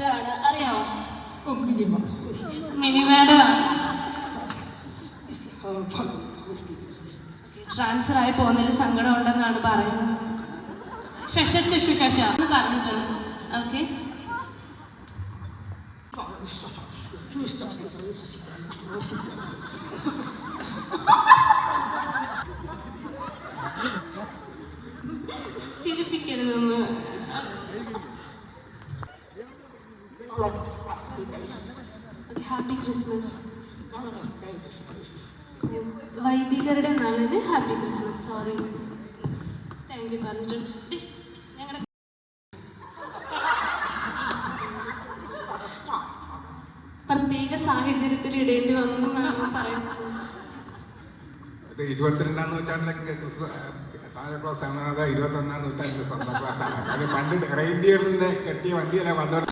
ആണ്, അറിയാമോ? Mini madam transfer ആയി പോകുന്നതിൽ സങ്കടം ഉണ്ടെന്നാണ് പറയുന്നത്. സ്പെഷ്യൽ സർട്ടിഫിക്കേഷൻ എന്ന് പറഞ്ഞിട്ടുണ്ട്. ഓക്കെ, ചിരിപ്പിക്കരുതെന്ന്. Happy Christmas. വൈദികരുടെ നാളിന് happy Christmas. Sorry, thank you പറഞ്ഞിട്ടുണ്ട്. ഞങ്ങളുടെ പ്രത്യേക സാഹചര്യത്തിൽ ഇടേണ്ടി വന്നു എന്നാണ് പറയുന്നത്. 22-ാം നൂറ്റാണ്ടിലൊക്കെ സാന്താ ക്ലോസ് ആണ്, അത് 21-ാം നൂറ്റാണ്ടിലെ സാന്താ ക്ലോസ് ആണ്. പണ്ട് റെയിൻഡിയറിന്റെ കെട്ടിയ വണ്ടിയല്ല വന്നോണ്ട്